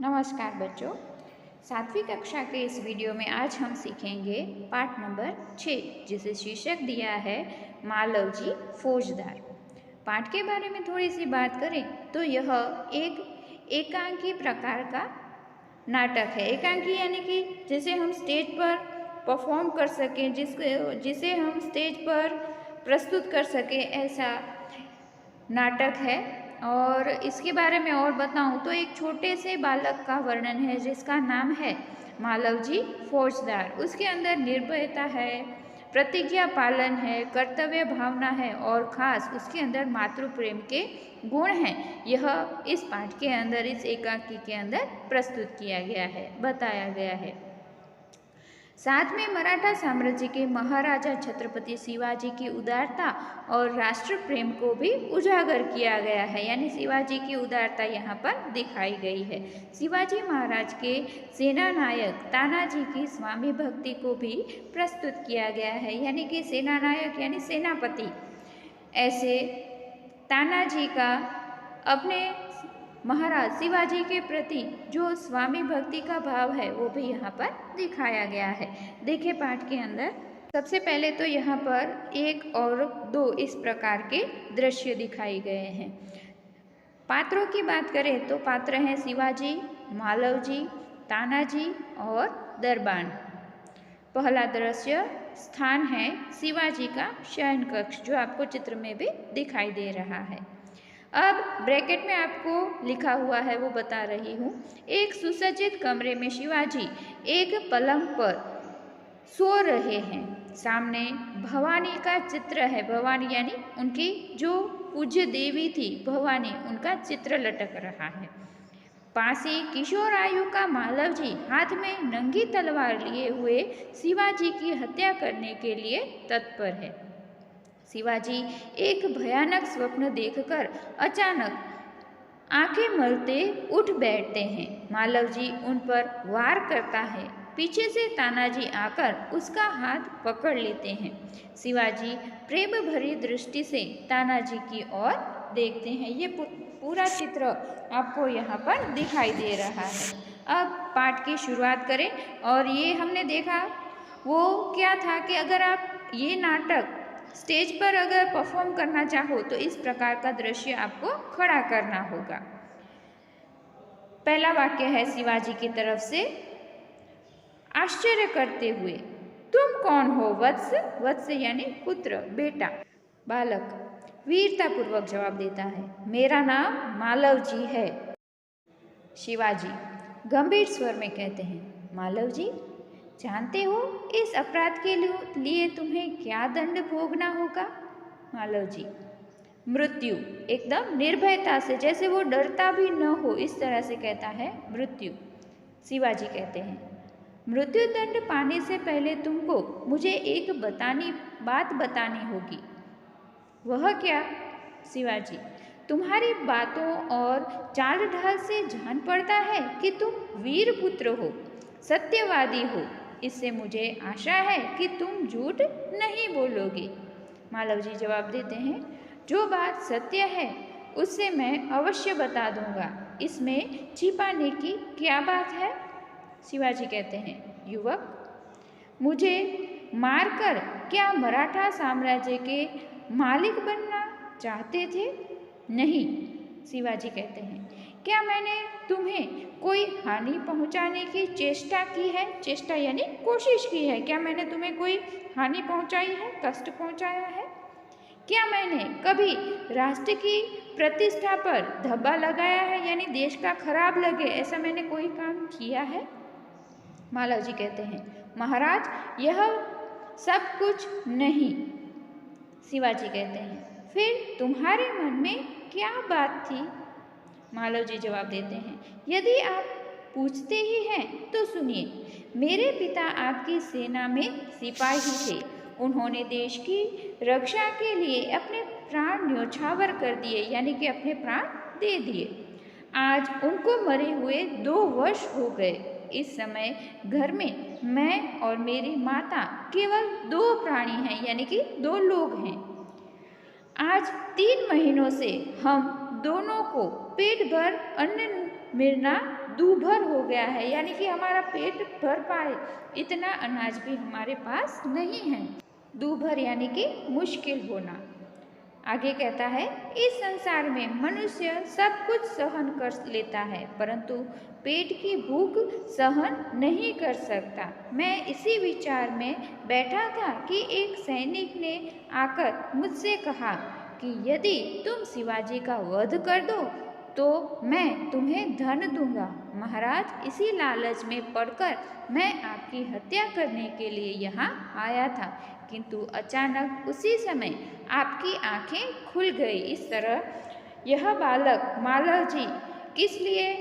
नमस्कार बच्चों। 7वीं कक्षा के इस वीडियो में आज हम सीखेंगे पाठ नंबर 6, जिसे शीर्षक दिया है मालव जी फौजदार। पाठ के बारे में थोड़ी सी बात करें तो यह एक एकांकी प्रकार का नाटक है। एकांकी यानी कि जिसे हम स्टेज पर परफॉर्म कर सकें, जिसे हम स्टेज पर प्रस्तुत कर सकें, ऐसा नाटक है। और इसके बारे में और बताऊं तो एक छोटे से बालक का वर्णन है जिसका नाम है मालव जी फौजदार। उसके अंदर निर्भयता है, प्रतिज्ञा पालन है, कर्तव्य भावना है और ख़ास उसके अंदर मातृ प्रेम के गुण हैं। यह इस पाठ के अंदर, इस एकांकी के अंदर प्रस्तुत किया गया है, बताया गया है। साथ में मराठा साम्राज्य के महाराजा छत्रपति शिवाजी की उदारता और राष्ट्र प्रेम को भी उजागर किया गया है, यानी शिवाजी की उदारता यहाँ पर दिखाई गई है। शिवाजी महाराज के सेना नायक तानाजी की स्वामी भक्ति को भी प्रस्तुत किया गया है, यानी कि सेना नायक यानी सेनापति, ऐसे तानाजी का अपने महाराज शिवाजी के प्रति जो स्वामी भक्ति का भाव है वो भी यहाँ पर दिखाया गया है। देखिए पाठ के अंदर सबसे पहले तो यहाँ पर 1 और 2 इस प्रकार के दृश्य दिखाए गए हैं। पात्रों की बात करें तो पात्र हैं शिवाजी, मालव जी, तानाजी और दरबान। पहला दृश्य स्थान है शिवाजी का शयन कक्ष, जो आपको चित्र में भी दिखाई दे रहा है। अब ब्रैकेट में आपको लिखा हुआ है वो बता रही हूँ। एक सुसज्जित कमरे में शिवाजी एक पलंग पर सो रहे हैं। सामने भवानी का चित्र है। भवानी यानी उनकी जो पूज्य देवी थी भवानी, उनका चित्र लटक रहा है। पास ही किशोर आयु का मालव जी हाथ में नंगी तलवार लिए हुए शिवाजी की हत्या करने के लिए तत्पर है। शिवाजी एक भयानक स्वप्न देखकर अचानक आंखें मलते उठ बैठते हैं। मालव जी उन पर वार करता है। पीछे से तानाजी आकर उसका हाथ पकड़ लेते हैं। शिवाजी प्रेम भरी दृष्टि से तानाजी की ओर देखते हैं। ये पूरा चित्र आपको यहाँ पर दिखाई दे रहा है। अब पाठ की शुरुआत करें। और ये हमने देखा वो क्या था कि अगर आप ये नाटक स्टेज पर अगर परफॉर्म करना चाहो तो इस प्रकार का दृश्य आपको खड़ा करना होगा। पहला वाक्य है शिवाजी की तरफ से, आश्चर्य करते हुए, तुम कौन हो वत्स? वत्स यानी पुत्र, बेटा। बालक वीरता पूर्वक जवाब देता है, मेरा नाम मालव जी है। शिवाजी गंभीर स्वर में कहते हैं, मालव जी जानते हो इस अपराध के लिए तुम्हें क्या दंड भोगना होगा? मालव जी मृत्यु। एकदम निर्भयता से, जैसे वो डरता भी न हो, इस तरह से कहता है मृत्यु। शिवाजी कहते हैं, मृत्यु दंड पाने से पहले तुमको मुझे एक बात बतानी होगी। वह क्या? शिवाजी तुम्हारी बातों और चाल ढाल से जान पड़ता है कि तुम वीर पुत्र हो, सत्यवादी हो। इससे मुझे आशा है कि तुम झूठ नहीं बोलोगे। मालव जी जवाब देते हैं, जो बात सत्य है उससे मैं अवश्य बता दूंगा, इसमें छिपाने की क्या बात है? शिवाजी कहते हैं, युवक मुझे मारकर क्या मराठा साम्राज्य के मालिक बनना चाहते थे? नहीं। शिवाजी कहते हैं, क्या मैंने तुम्हें कोई हानि पहुंचाने की चेष्टा की है? चेष्टा यानी कोशिश की है। क्या मैंने तुम्हें कोई हानि पहुंचाई है, कष्ट पहुंचाया है? क्या मैंने कभी राष्ट्र की प्रतिष्ठा पर धब्बा लगाया है, यानी देश का खराब लगे ऐसा मैंने कोई काम किया है? मालव जी कहते हैं, महाराज यह सब कुछ नहीं। शिवाजी कहते हैं, फिर तुम्हारे मन में क्या बात थी? मालव जी जवाब देते हैं, यदि आप पूछते ही हैं तो सुनिए। मेरे पिता आपकी सेना में सिपाही थे। उन्होंने देश की रक्षा के लिए अपने प्राण न्योछावर कर दिए, यानी कि अपने प्राण दे दिए। आज उनको मरे हुए 2 वर्ष हो गए। इस समय घर में मैं और मेरी माता केवल 2 प्राणी हैं, यानी कि 2 लोग हैं। आज 3 महीनों से हम दोनों को पेट भर अन्न मिलना दूभर हो गया है, यानी कि हमारा पेट भर पाए इतना अनाज भी हमारे पास नहीं है। दूभर यानी कि मुश्किल होना। आगे कहता है, इस संसार में मनुष्य सब कुछ सहन कर लेता है, परंतु पेट की भूख सहन नहीं कर सकता। मैं इसी विचार में बैठा था कि एक सैनिक ने आकर मुझसे कहा कि यदि तुम शिवाजी का वध कर दो तो मैं तुम्हें धन दूंगा। महाराज, इसी लालच में पड़कर मैं आपकी हत्या करने के लिए यहाँ आया था, किंतु अचानक उसी समय आपकी आंखें खुल गई। इस तरह यह बालक मालव जी किस लिए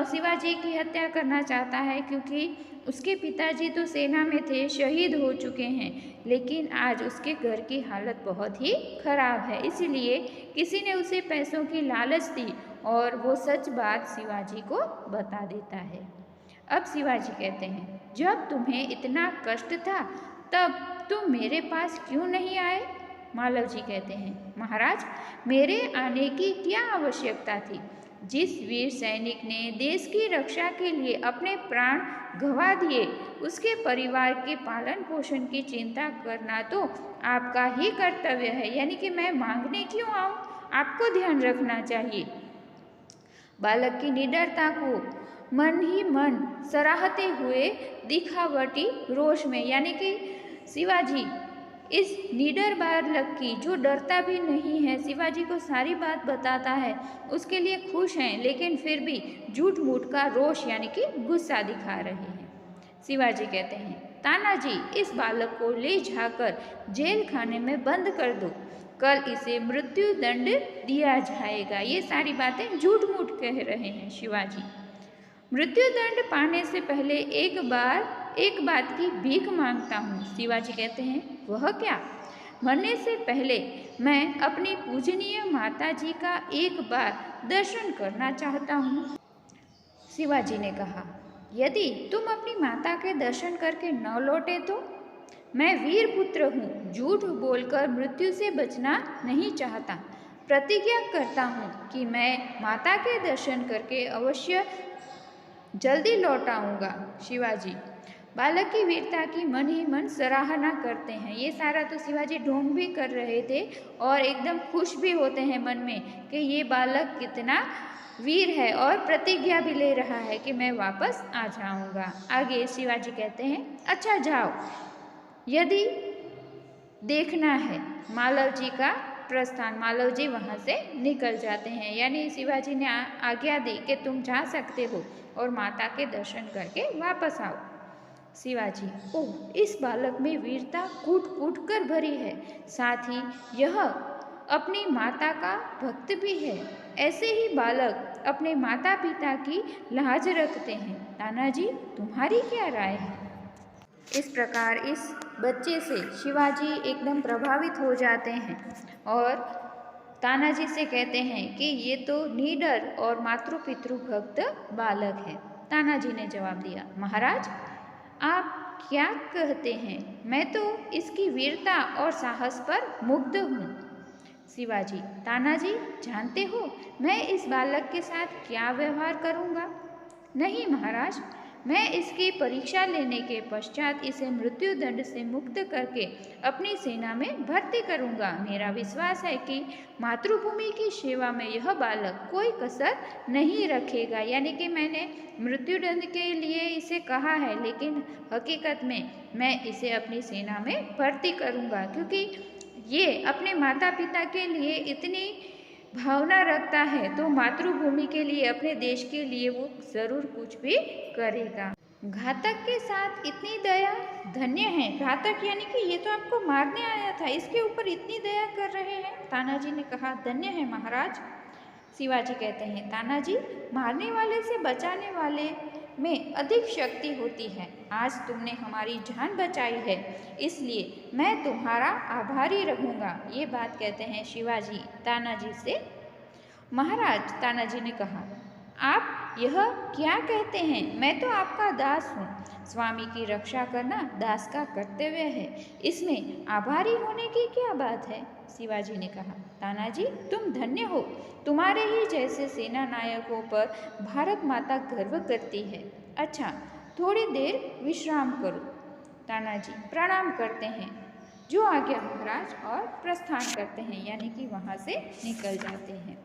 शिवाजी की हत्या करना चाहता है, क्योंकि उसके पिताजी तो सेना में थे, शहीद हो चुके हैं, लेकिन आज उसके घर की हालत बहुत ही खराब है, इसीलिए किसी ने उसे पैसों की लालच दी और वो सच बात शिवाजी को बता देता है। अब शिवाजी कहते हैं, जब तुम्हें इतना कष्ट था तब तुम मेरे पास क्यों नहीं आए? मालव जी कहते हैं, महाराज, मेरे आने की क्या आवश्यकता थी? जिस वीर सैनिक ने देश की रक्षा के लिए अपने प्राण गंवा दिए, उसके परिवार के पालन पोषण की चिंता करना तो आपका ही कर्तव्य है, यानी कि मैं मांगने क्यों आऊँ? आपको ध्यान रखना चाहिए। बालक की निडरता को मन ही मन सराहते हुए दिखावटी रोष में, यानी कि शिवाजी इस निडर बालक की, जो डरता भी नहीं है, शिवाजी को सारी बात बताता है, उसके लिए खुश हैं, लेकिन फिर भी झूठ मूठ का रोष यानी कि गुस्सा दिखा रहे हैं। शिवाजी कहते हैं, तानाजी, इस बालक को ले जाकर जेल खाने में बंद कर दो, कल इसे मृत्यु दंड दिया जाएगा। ये सारी बातें झूठ मूठ कह रहे हैं शिवाजी। मृत्यु दंड पाने से पहले एक बात की भीख मांगता हूँ। शिवाजी कहते हैं, वह क्या? मरने से पहले मैं अपनी पूजनीय माता जी का एक बार दर्शन करना चाहता हूँ। शिवाजी ने कहा, यदि तुम अपनी माता के दर्शन करके न लौटे तो? मैं वीर पुत्र हूँ, झूठ बोलकर मृत्यु से बचना नहीं चाहता। प्रतिज्ञा करता हूँ कि मैं माता के दर्शन करके अवश्य जल्दी लौट आऊँगा। शिवाजी बालक की वीरता की मन ही मन सराहना करते हैं। ये सारा तो शिवाजी ढोंग भी कर रहे थे और एकदम खुश भी होते हैं मन में कि ये बालक कितना वीर है, और प्रतिज्ञा भी ले रहा है कि मैं वापस आ जाऊँगा। आगे शिवाजी कहते हैं, अच्छा जाओ, यदि देखना है। मालव जी का प्रस्थान, मालव जी वहाँ से निकल जाते हैं, यानी शिवाजी ने आज्ञा दी कि तुम जा सकते हो और माता के दर्शन करके वापस आओ। शिवाजी, ओह, इस बालक में वीरता कूट कूट कर भरी है, साथ ही यह अपनी माता का भक्त भी है। ऐसे ही बालक अपने माता पिता की लाज रखते हैं। तानाजी, तुम्हारी क्या राय है? इस प्रकार इस बच्चे से शिवाजी एकदम प्रभावित हो जाते हैं और तानाजी से कहते हैं कि ये तो निडर और मातृ पितृ भक्त बालक है। तानाजी ने जवाब दिया, महाराज, आप क्या कहते हैं? मैं तो इसकी वीरता और साहस पर मुग्ध हूँ। शिवाजी, तानाजी, जानते हो मैं इस बालक के साथ क्या व्यवहार करूँगा? नहीं महाराज, मैं इसकी परीक्षा लेने के पश्चात इसे मृत्यु दंड से मुक्त करके अपनी सेना में भर्ती करूंगा। मेरा विश्वास है कि मातृभूमि की सेवा में यह बालक कोई कसर नहीं रखेगा। यानी कि मैंने मृत्यु दंड के लिए इसे कहा है, लेकिन हकीकत में मैं इसे अपनी सेना में भर्ती करूंगा, क्योंकि ये अपने माता पिता के लिए इतनी भावना रखता है, तो मातृभूमि के लिए, अपने देश के लिए वो जरूर कुछ भी करेगा। घातक के साथ इतनी दया, धन्य है। घातक यानी कि ये तो आपको मारने आया था, इसके ऊपर इतनी दया कर रहे हैं। तानाजी ने कहा, धन्य है महाराज। शिवाजी कहते हैं, तानाजी, मारने वाले से बचाने वाले में अधिक शक्ति होती है। आज तुमने हमारी जान बचाई है, इसलिए मैं तुम्हारा आभारी रहूँगा। ये बात कहते हैं शिवाजी तानाजी से। महाराज, तानाजी ने कहा, आप आप यह क्या कहते हैं? मैं तो आपका दास हूँ। स्वामी की रक्षा करना दास का कर्तव्य है, इसमें आभारी होने की क्या बात है? शिवाजी ने कहा, तानाजी तुम धन्य हो, तुम्हारे ही जैसे सेना नायकों पर भारत माता गर्व करती है। अच्छा, थोड़ी देर विश्राम करो। तानाजी प्रणाम करते हैं। जो आज्ञा महाराज, और प्रस्थान करते हैं, यानी कि वहाँ से निकल जाते हैं।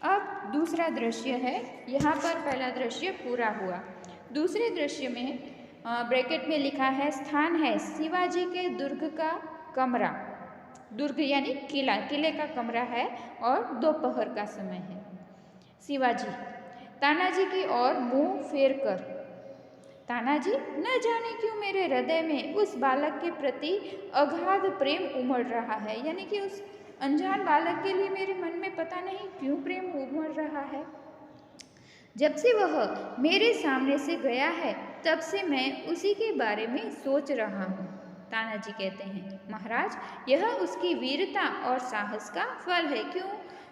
अब दूसरा दृश्य है, यहाँ पर पहला दृश्य पूरा हुआ। दूसरे दृश्य में ब्रैकेट में लिखा है, स्थान है शिवाजी के दुर्ग का कमरा। दुर्ग यानी किला, किले का कमरा है और दोपहर का समय है। शिवाजी तानाजी की ओर मुंह फेर कर, तानाजी न जाने क्यों मेरे हृदय में उस बालक के प्रति अगाध प्रेम उमड़ रहा है, यानी कि उस अनजान बालक के लिए मेरे मन में पता नहीं क्यों प्रेम उमड़ रहा है। जब से वह मेरे सामने से गया है तब से मैं उसी के बारे में सोच रहा हूँ। तानाजी कहते हैं, महाराज यह उसकी वीरता और साहस का फल है। क्यों?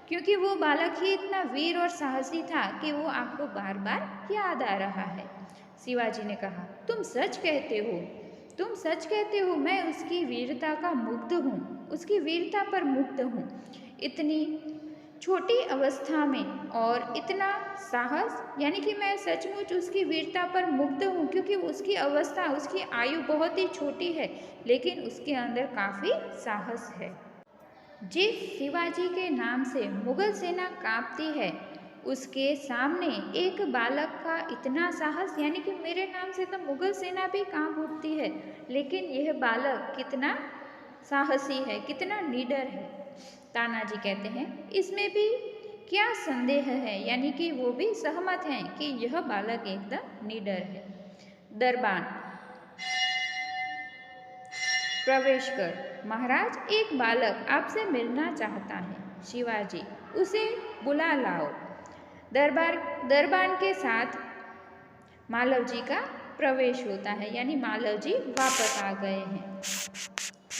क्योंकि वो बालक ही इतना वीर और साहसी था कि वो आपको बार बार याद आ रहा है। शिवाजी ने कहा, तुम सच कहते हो, तुम सच कहते हो। मैं उसकी वीरता का मुग्ध हूँ, उसकी वीरता पर मुग्ध हूँ। इतनी छोटी अवस्था में और इतना साहस, यानी कि मैं सचमुच उसकी वीरता पर मुग्ध हूँ, क्योंकि उसकी अवस्था, उसकी आयु बहुत ही छोटी है, लेकिन उसके अंदर काफ़ी साहस है। जिस शिवाजी के नाम से मुगल सेना कांपती है, उसके सामने एक बालक का इतना साहस, यानी कि मेरे नाम से तो मुगल सेना भी कांप उठती है, लेकिन यह बालक कितना साहसी है, कितना निडर है। तानाजी कहते हैं, इसमें भी क्या संदेह है, यानी कि वो भी सहमत हैं कि यह बालक एकदम निडर है। दरबान प्रवेश कर। महाराज एक बालक आपसे मिलना चाहता है। शिवाजी उसे बुला लाओ। दरबान के साथ मालव जी का प्रवेश होता है, यानी मालव जी वापस आ गए हैं।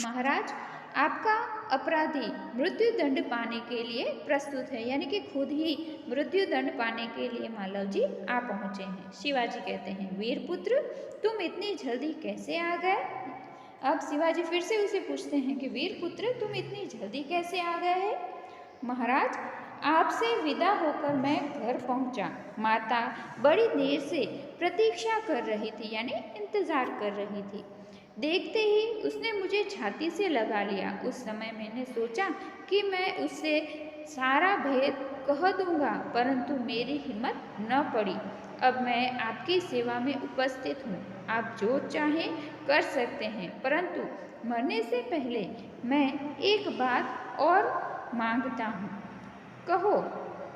महाराज आपका अपराधी मृत्यु दंड पाने के लिए प्रस्तुत है, यानी कि खुद ही मृत्यु दंड पाने के लिए मालव जी आ पहुँचे हैं। शिवाजी कहते हैं, वीरपुत्र तुम इतनी जल्दी कैसे आ गए? अब शिवाजी फिर से उसे पूछते हैं कि वीरपुत्र तुम इतनी जल्दी कैसे आ गए हैं? महाराज आपसे विदा होकर मैं घर पहुंचा। माता बड़ी देर से प्रतीक्षा कर रही थी, यानी इंतजार कर रही थी। देखते ही उसने मुझे छाती से लगा लिया। उस समय मैंने सोचा कि मैं उससे सारा भेद कह दूंगा, परंतु मेरी हिम्मत न पड़ी। अब मैं आपकी सेवा में उपस्थित हूँ, आप जो चाहें कर सकते हैं, परंतु मरने से पहले मैं एक बात और मांगता हूँ। कहो,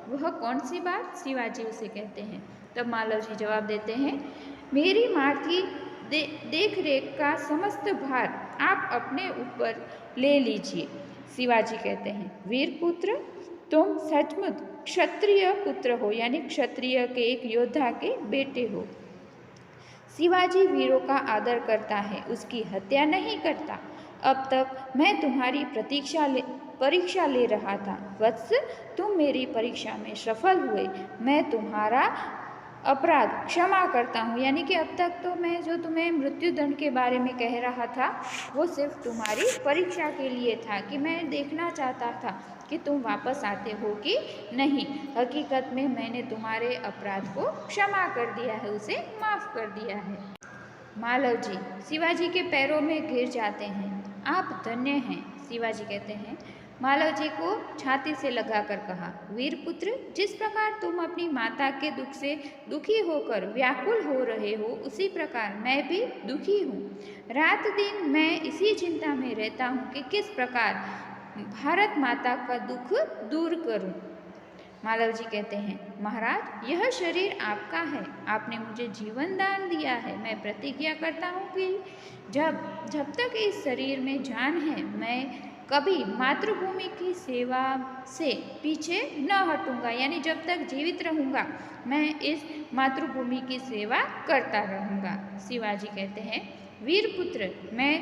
वह कौन सी बात? शिवाजी उसे कहते हैं। तब मालव जी जवाब देते हैं, मेरी माँ की देख रेख का समस्त भार आप अपने ऊपर ले लीजिए। शिवाजी कहते हैं, वीरपुत्र तुम सचमुच क्षत्रिय पुत्र हो, यानी क्षत्रिय के एक योद्धा के बेटे हो। शिवाजी वीरों का आदर करता है, उसकी हत्या नहीं करता। अब तक मैं तुम्हारी परीक्षा ले रहा था। वत्स तुम मेरी परीक्षा में सफल हुए। मैं तुम्हारा अपराध क्षमा करता हूँ, यानी कि अब तक तो मैं जो तुम्हें मृत्यु दंड के बारे में कह रहा था वो सिर्फ तुम्हारी परीक्षा के लिए था, कि मैं देखना चाहता था कि तुम वापस आते हो कि नहीं। हकीकत में मैंने तुम्हारे अपराध को क्षमा कर दिया है, उसे माफ़ कर दिया है। मालव जी शिवाजी के पैरों में गिर जाते हैं। आप धन्य हैं। शिवाजी कहते हैं, मालव जी को छाती से लगाकर कहा, वीरपुत्र जिस प्रकार तुम अपनी माता के दुख से दुखी होकर व्याकुल हो रहे हो, उसी प्रकार मैं भी दुखी हूँ। रात दिन मैं इसी चिंता में रहता हूँ कि किस प्रकार भारत माता का दुख दूर करूँ। मालव जी कहते हैं, महाराज यह शरीर आपका है, आपने मुझे जीवन दान दिया है। मैं प्रतिज्ञा करता हूँ कि जब तक इस शरीर में जान है, मैं कभी मातृभूमि की सेवा से पीछे न हटूंगा, यानी जब तक जीवित रहूंगा मैं इस मातृभूमि की सेवा करता रहूंगा। शिवाजी कहते हैं, वीरपुत्र मैं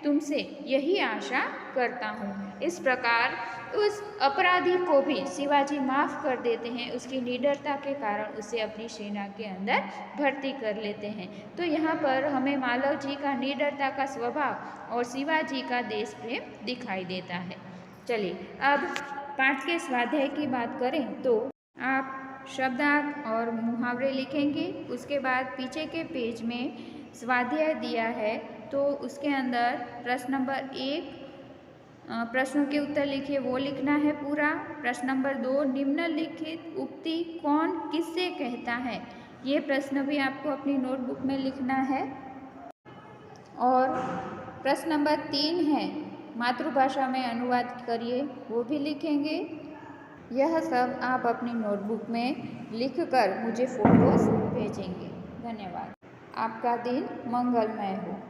तुमसे यही आशा करता हूँ। इस प्रकार उस अपराधी को भी शिवाजी माफ़ कर देते हैं। उसकी निडरता के कारण उसे अपनी सेना के अंदर भर्ती कर लेते हैं। तो यहाँ पर हमें मालव जी का निडरता का स्वभाव और शिवाजी का देश प्रेम दिखाई देता है। चलिए अब पाठ के स्वाध्याय की बात करें तो आप शब्दार्थ और मुहावरे लिखेंगे। उसके बाद पीछे के पेज में स्वाध्याय दिया है तो उसके अंदर प्रश्न नंबर 1 प्रश्नों के उत्तर लिखिए, वो लिखना है पूरा। प्रश्न नंबर 2 निम्नलिखित उक्ति कौन किससे कहता है, ये प्रश्न भी आपको अपनी नोटबुक में लिखना है। और प्रश्न नंबर 3 है मातृभाषा में अनुवाद करिए, वो भी लिखेंगे। यह सब आप अपनी नोटबुक में लिखकर मुझे फ़ोटोज़ भेजेंगे। धन्यवाद। आपका दिन मंगलमय हो।